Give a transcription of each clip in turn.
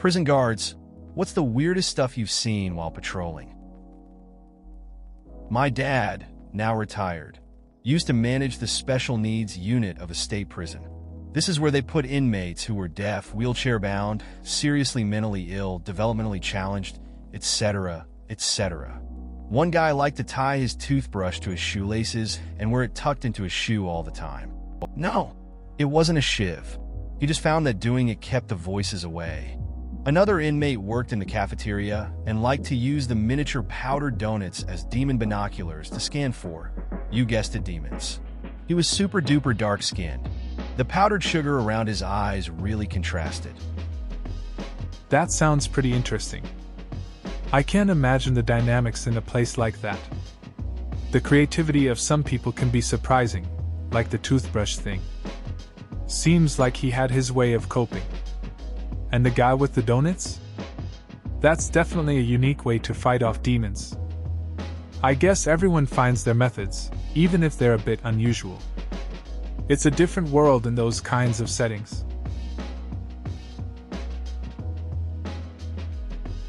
Prison guards, what's the weirdest stuff you've seen while patrolling? My dad, now retired, used to manage the special needs unit of a state prison. This is where they put inmates who were deaf, wheelchair-bound, seriously mentally ill, developmentally challenged, etc., etc. One guy liked to tie his toothbrush to his shoelaces and wear it tucked into his shoe all the time. No, it wasn't a shiv. He just found that doing it kept the voices away. Another inmate worked in the cafeteria and liked to use the miniature powdered donuts as demon binoculars to scan for, you guessed it, demons. He was super duper dark-skinned. The powdered sugar around his eyes really contrasted. That sounds pretty interesting. I can't imagine the dynamics in a place like that. The creativity of some people can be surprising, like the toothbrush thing. Seems like he had his way of coping. And the guy with the donuts? That's definitely a unique way to fight off demons. I guess everyone finds their methods, even if they're a bit unusual. It's a different world in those kinds of settings.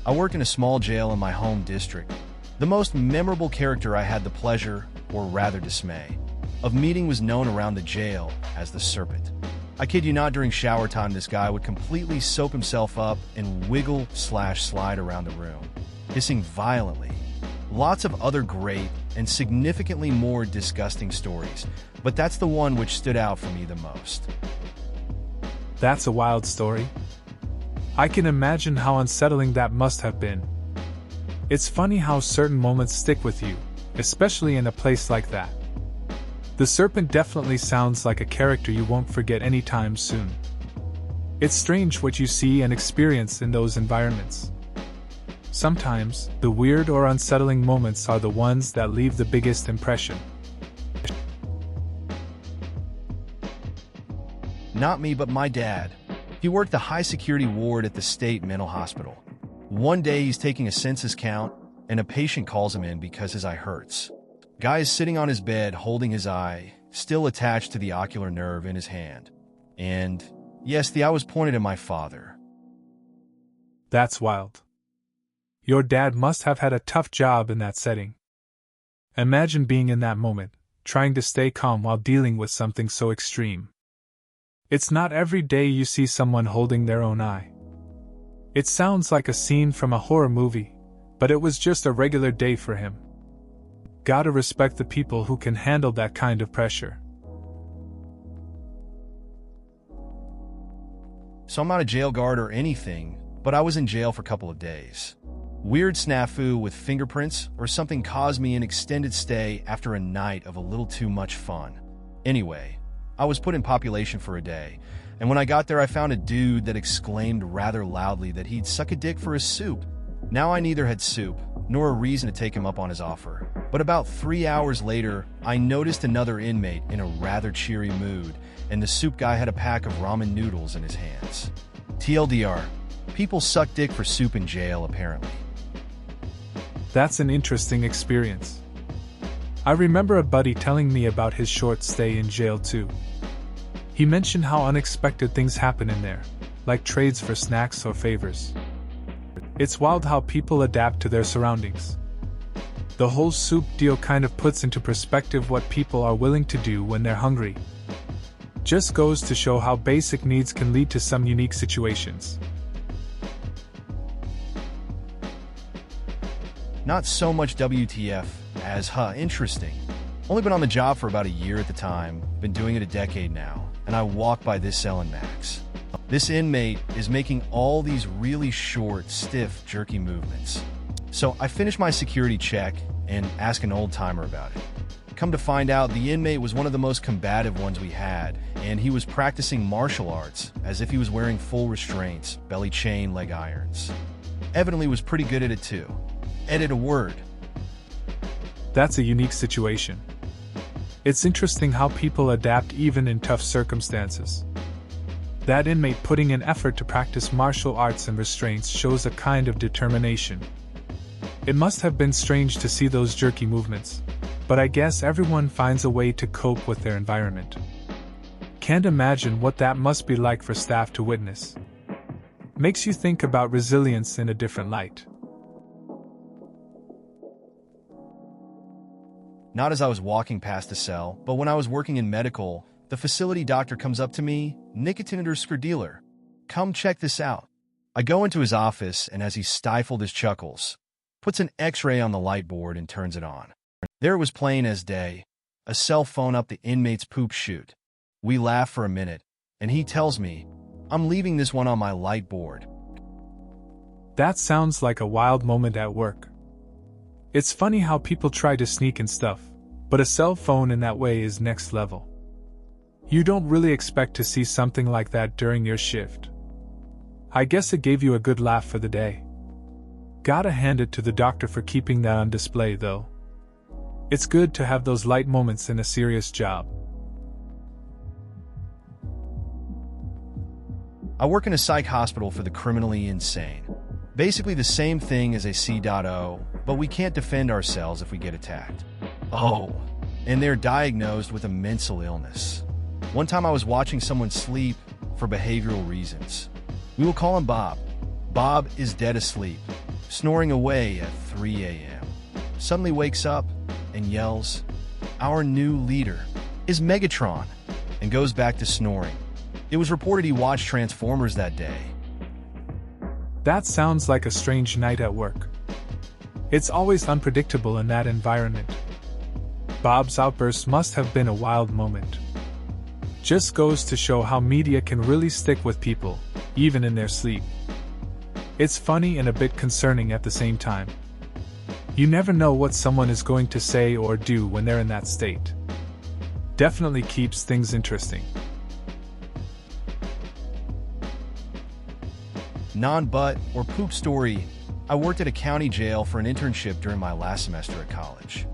I worked in a small jail in my home district. The most memorable character I had the pleasure, or rather dismay, of meeting was known around the jail as the Serpent. I kid you not, during shower time this guy would completely soap himself up and wiggle/slide around the room, hissing violently. Lots of other great and significantly more disgusting stories, but that's the one which stood out for me the most. That's a wild story. I can imagine how unsettling that must have been. It's funny how certain moments stick with you, especially in a place like that. The Serpent definitely sounds like a character you won't forget anytime soon. It's strange what you see and experience in those environments. Sometimes, the weird or unsettling moments are the ones that leave the biggest impression. Not me, but my dad. He worked the high-security ward at the state mental hospital. One day he's taking a census count, and a patient calls him in because his eye hurts. Guy is sitting on his bed holding his eye, still attached to the ocular nerve in his hand. And, yes, the eye was pointed at my father. That's wild. Your dad must have had a tough job in that setting. Imagine being in that moment, trying to stay calm while dealing with something so extreme. It's not every day you see someone holding their own eye. It sounds like a scene from a horror movie, but it was just a regular day for him. Gotta respect the people who can handle that kind of pressure. So I'm not a jail guard or anything, but I was in jail for a couple of days. Weird snafu with fingerprints or something caused me an extended stay after a night of a little too much fun. Anyway, I was put in population for a day, and when I got there I found a dude that exclaimed rather loudly that he'd suck a dick for his soup. Now I neither had soup, nor a reason to take him up on his offer. But about 3 hours later, I noticed another inmate in a rather cheery mood, and the soup guy had a pack of ramen noodles in his hands. TLDR, people suck dick for soup in jail, apparently. That's an interesting experience. I remember a buddy telling me about his short stay in jail too. He mentioned how unexpected things happen in there, like trades for snacks or favors. It's wild how people adapt to their surroundings. The whole soup deal kind of puts into perspective what people are willing to do when they're hungry. Just goes to show how basic needs can lead to some unique situations. Not so much WTF as, interesting. Only been on the job for about a year at the time, been doing it a decade now, and I walk by this cell in Max. This inmate is making all these really short, stiff, jerky movements. So I finish my security check and ask an old-timer about it. Come to find out, the inmate was one of the most combative ones we had, and he was practicing martial arts as if he was wearing full restraints, belly chain, leg irons. Evidently was pretty good at it too. Edit a word. That's a unique situation. It's interesting how people adapt even in tough circumstances. That inmate putting in effort to practice martial arts and restraints shows a kind of determination. It must have been strange to see those jerky movements, but I guess everyone finds a way to cope with their environment. Can't imagine what that must be like for staff to witness. Makes you think about resilience in a different light. Not as I was walking past the cell, but when I was working in medical, the facility doctor comes up to me, nicotinator dealer. Come check this out. I go into his office, and as he stifled his chuckles, puts an X-ray on the light board and turns it on. There it was plain as day, a cell phone up the inmate's poop chute. We laugh for a minute, and he tells me, I'm leaving this one on my light board. That sounds like a wild moment at work. It's funny how people try to sneak in stuff, but a cell phone in that way is next level. You don't really expect to see something like that during your shift. I guess it gave you a good laugh for the day. Gotta hand it to the doctor for keeping that on display, though. It's good to have those light moments in a serious job. I work in a psych hospital for the criminally insane. Basically the same thing as a C.O, but we can't defend ourselves if we get attacked. Oh, and they're diagnosed with a mental illness. One time I was watching someone sleep for behavioral reasons. We will call him Bob. Bob is dead asleep, snoring away at 3 a.m. Suddenly wakes up and yells, "Our new leader is Megatron," and goes back to snoring. It was reported he watched Transformers that day. That sounds like a strange night at work. It's always unpredictable in that environment. Bob's outburst must have been a wild moment. Just goes to show how media can really stick with people, even in their sleep. It's funny and a bit concerning at the same time. You never know what someone is going to say or do when they're in that state. Definitely keeps things interesting. Non-butt or poop story. I worked at a county jail for an internship during my last semester at college.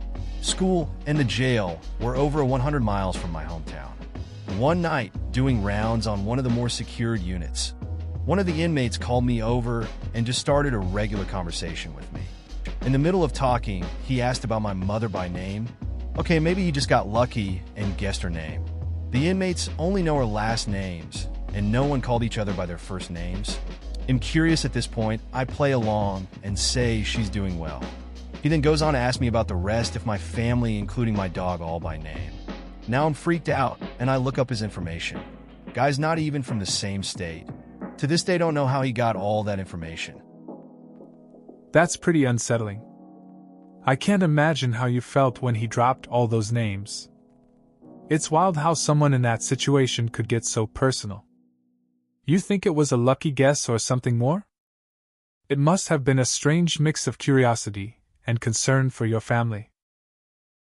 School and the jail were over 100 miles from my hometown. One night, doing rounds on one of the more secured units, one of the inmates called me over and just started a regular conversation with me. In the middle of talking, he asked about my mother by name. Okay, maybe he just got lucky and guessed her name. The inmates only know her last names, and no one called each other by their first names. I'm curious at this point, I play along and say she's doing well. He then goes on to ask me about the rest of my family, including my dog, all by name. Now I'm freaked out, and I look up his information. Guy's not even from the same state. To this day, don't know how he got all that information. That's pretty unsettling. I can't imagine how you felt when he dropped all those names. It's wild how someone in that situation could get so personal. You think it was a lucky guess or something more? It must have been a strange mix of curiosity and concern for your family.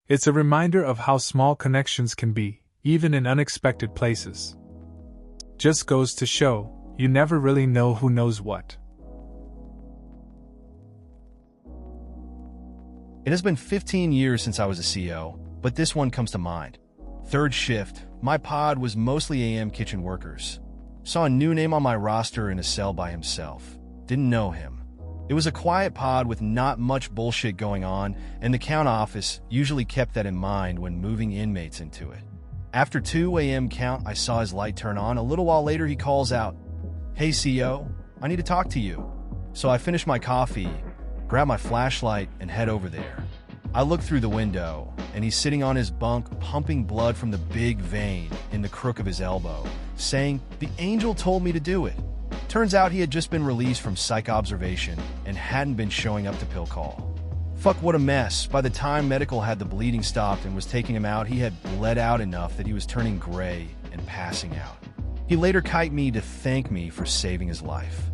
It's a reminder of how small connections can be, even in unexpected places. Just goes to show, you never really know who knows what. It has been 15 years since I was a CO, but this one comes to mind. Third shift, my pod was mostly AM kitchen workers. Saw a new name on my roster in a cell by himself. Didn't know him. It was a quiet pod with not much bullshit going on, and the count office usually kept that in mind when moving inmates into it. After 2 a.m. count, I saw his light turn on. A little while later, he calls out, "Hey, CO, I need to talk to you." So I finish my coffee, grab my flashlight, and head over there. I look through the window, and he's sitting on his bunk, pumping blood from the big vein in the crook of his elbow, saying, "The angel told me to do it." Turns out he had just been released from psych observation and hadn't been showing up to pill call. Fuck, what a mess. By the time medical had the bleeding stopped and was taking him out, he had bled out enough that he was turning gray and passing out. He later kite me to thank me for saving his life.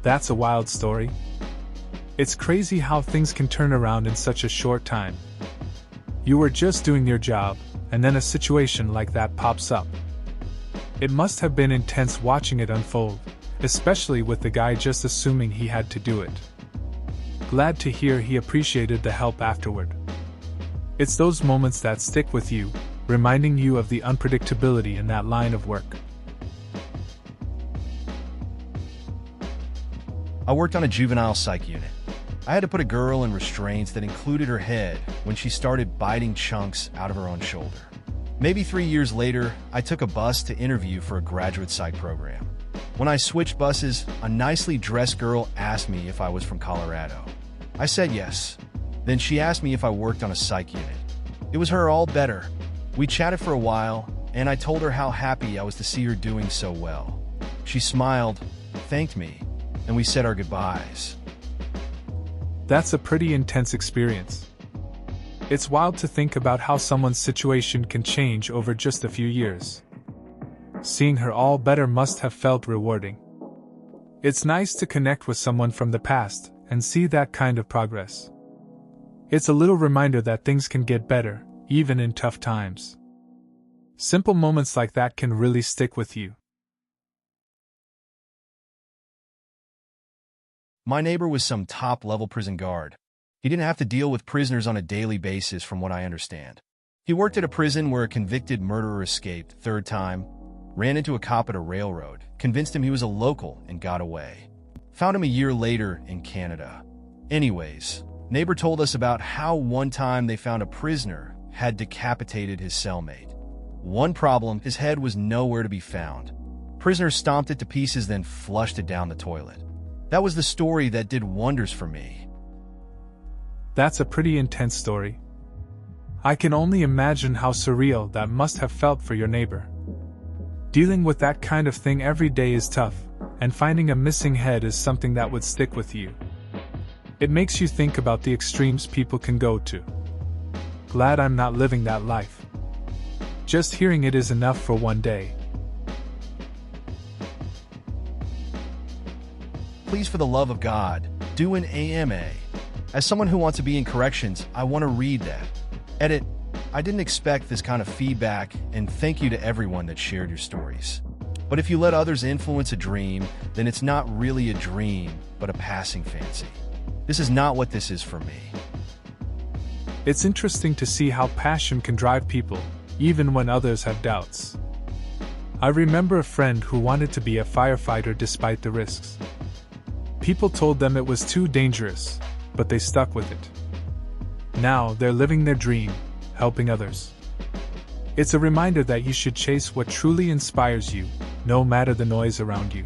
That's a wild story. It's crazy how things can turn around in such a short time. You were just doing your job, and then a situation like that pops up. It must have been intense watching it unfold, especially with the guy just assuming he had to do it. Glad to hear he appreciated the help afterward. It's those moments that stick with you, reminding you of the unpredictability in that line of work. I worked on a juvenile psych unit. I had to put a girl in restraints that included her head when she started biting chunks out of her own shoulder. Maybe 3 years later, I took a bus to interview for a graduate psych program. When I switched buses, a nicely dressed girl asked me if I was from Colorado. I said yes. Then she asked me if I worked on a psych unit. It was her all better. We chatted for a while, and I told her how happy I was to see her doing so well. She smiled, thanked me, and we said our goodbyes. That's a pretty intense experience. It's wild to think about how someone's situation can change over just a few years. Seeing her all better must have felt rewarding. It's nice to connect with someone from the past and see that kind of progress. It's a little reminder that things can get better, even in tough times. Simple moments like that can really stick with you. My neighbor was some top-level prison guard. He didn't have to deal with prisoners on a daily basis from what I understand. He worked at a prison where a convicted murderer escaped, third time, ran into a cop at a railroad, convinced him he was a local, and got away. Found him a year later in Canada. Anyways, neighbor told us about how one time they found a prisoner had decapitated his cellmate. One problem, his head was nowhere to be found. Prisoner stomped it to pieces, then flushed it down the toilet. That was the story that did wonders for me. That's a pretty intense story. I can only imagine how surreal that must have felt for your neighbor. Dealing with that kind of thing every day is tough, and finding a missing head is something that would stick with you. It makes you think about the extremes people can go to. Glad I'm not living that life. Just hearing it is enough for one day. Please, for the love of God, do an AMA. As someone who wants to be in corrections, I want to read that. Edit. I didn't expect this kind of feedback, and thank you to everyone that shared your stories. But if you let others influence a dream, then it's not really a dream, but a passing fancy. This is not what this is for me. It's interesting to see how passion can drive people, even when others have doubts. I remember a friend who wanted to be a firefighter despite the risks. People told them it was too dangerous, but they stuck with it. Now they're living their dream, helping others. It's a reminder that you should chase what truly inspires you, no matter the noise around you.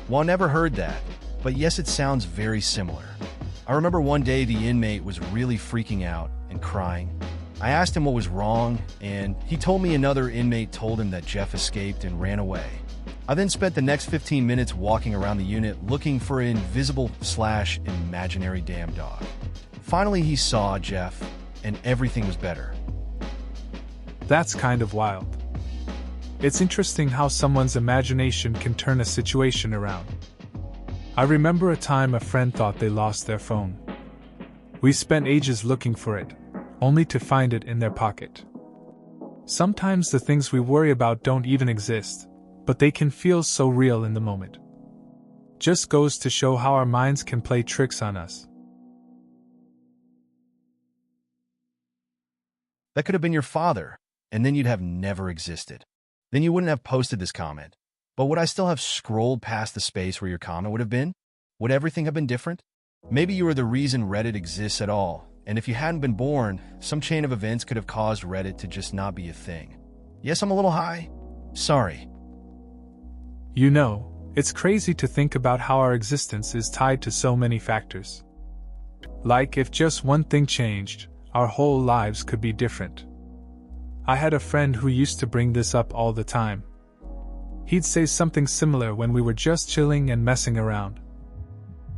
Well, I never heard that, but yes, it sounds very similar. I remember one day the inmate was really freaking out and crying. I asked him what was wrong, and he told me another inmate told him that Jeff escaped and ran away. I then spent the next 15 minutes walking around the unit looking for an invisible/imaginary damn dog. Finally, he saw Jeff, and everything was better. That's kind of wild. It's interesting how someone's imagination can turn a situation around. I remember a time a friend thought they lost their phone. We spent ages looking for it, only to find it in their pocket. Sometimes the things we worry about don't even exist, but they can feel so real in the moment. Just goes to show how our minds can play tricks on us. That could have been your father, and then you'd have never existed. Then you wouldn't have posted this comment. But would I still have scrolled past the space where your comment would have been? Would everything have been different? Maybe you were the reason Reddit exists at all, and if you hadn't been born, some chain of events could have caused Reddit to just not be a thing. Yes, I'm a little high. Sorry. You know, it's crazy to think about how our existence is tied to so many factors. Like if just one thing changed, our whole lives could be different. I had a friend who used to bring this up all the time. He'd say something similar when we were just chilling and messing around.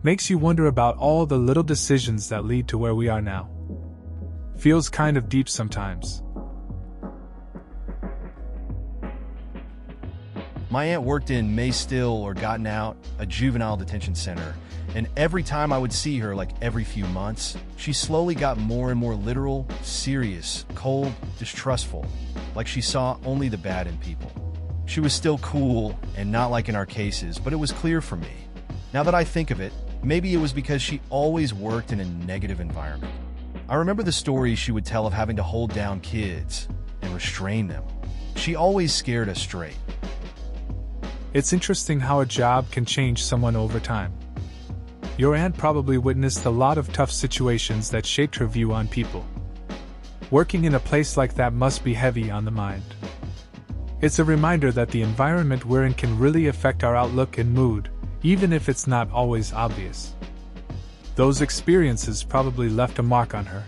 Makes you wonder about all the little decisions that lead to where we are now. Feels kind of deep sometimes. My aunt worked in May Still or Gotten Out, a juvenile detention center, and every time I would see her, like every few months, she slowly got more and more literal, serious, cold, distrustful, like she saw only the bad in people. She was still cool and not like in our cases, but it was clear for me. Now that I think of it, maybe it was because she always worked in a negative environment. I remember the stories she would tell of having to hold down kids and restrain them. She always scared us straight. It's interesting how a job can change someone over time. Your aunt probably witnessed a lot of tough situations that shaped her view on people. Working in a place like that must be heavy on the mind. It's a reminder that the environment we're in can really affect our outlook and mood, even if it's not always obvious. Those experiences probably left a mark on her.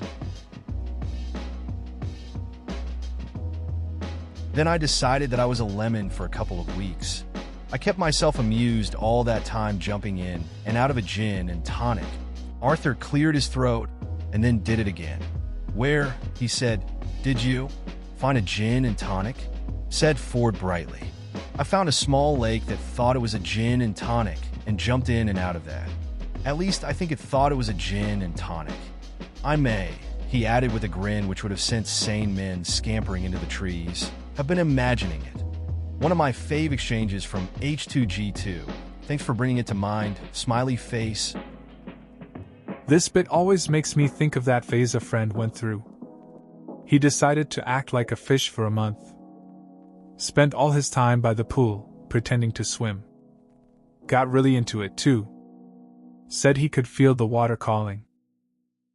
Then I decided that I was a lemon for a couple of weeks. I kept myself amused all that time jumping in and out of a gin and tonic. Arthur cleared his throat and then did it again. "Where," he said, "did you find a gin and tonic?" said Ford brightly. I found a small lake that thought it was a gin and tonic and jumped in and out of that. At least I think it thought it was a gin and tonic. I may, he added with a grin which would have sent sane men scampering into the trees, have been imagining it. One of my fave exchanges from H2G2. Thanks for bringing it to mind, smiley face. This bit always makes me think of that phase a friend went through. He decided to act like a fish for a month. Spent all his time by the pool, pretending to swim. Got really into it too. Said he could feel the water calling.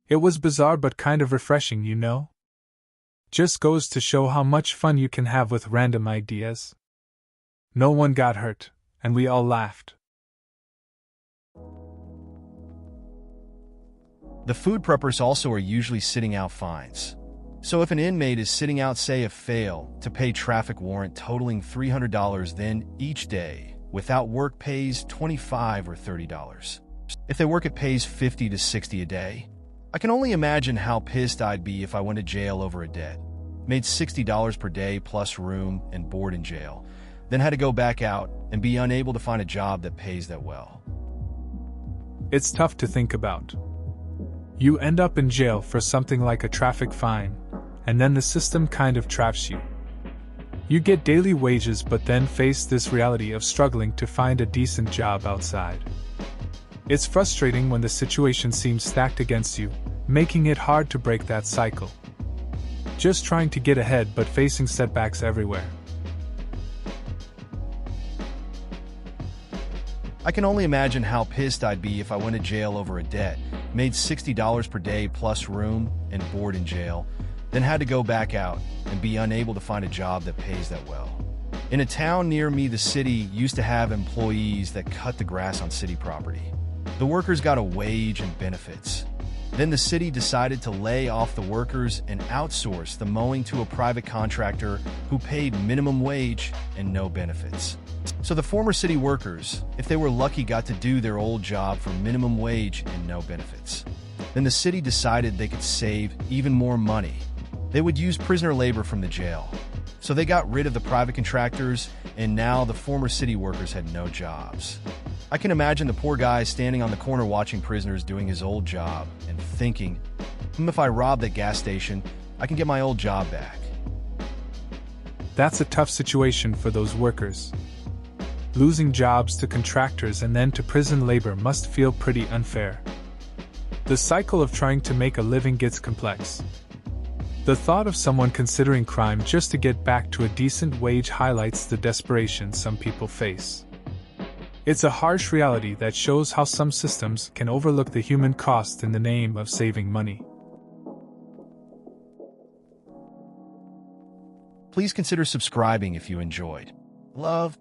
It was bizarre but kind of refreshing, you know? Just goes to show how much fun you can have with random ideas. No one got hurt, and we all laughed. The food preppers also are usually sitting out fines. So if an inmate is sitting out, say, a fail to pay traffic warrant totaling $300, then each day, without work, pays $25 or $30. If they work, it pays $50 to $60 a day. I can only imagine how pissed I'd be if I went to jail over a debt. Made $60 per day plus room and board in jail, then had to go back out and be unable to find a job that pays that well. It's tough to think about. You end up in jail for something like a traffic fine, and then the system kind of traps you. You get daily wages but then face this reality of struggling to find a decent job outside. It's frustrating when the situation seems stacked against you, making it hard to break that cycle. Just trying to get ahead but facing setbacks everywhere. I can only imagine how pissed I'd be if I went to jail over a debt, made $60 per day plus room and board in jail, then had to go back out and be unable to find a job that pays that well. In a town near me, the city used to have employees that cut the grass on city property. The workers got a wage and benefits. Then the city decided to lay off the workers and outsource the mowing to a private contractor who paid minimum wage and no benefits. So the former city workers, if they were lucky, got to do their old job for minimum wage and no benefits. Then the city decided they could save even more money. They would use prisoner labor from the jail. So they got rid of the private contractors, and now the former city workers had no jobs. I can imagine the poor guy standing on the corner watching prisoners doing his old job and thinking, if I rob that gas station, I can get my old job back. That's a tough situation for those workers. Losing jobs to contractors and then to prison labor must feel pretty unfair. The cycle of trying to make a living gets complex. The thought of someone considering crime just to get back to a decent wage highlights the desperation some people face. It's a harsh reality that shows how some systems can overlook the human cost in the name of saving money. Please consider subscribing if you enjoyed. Love.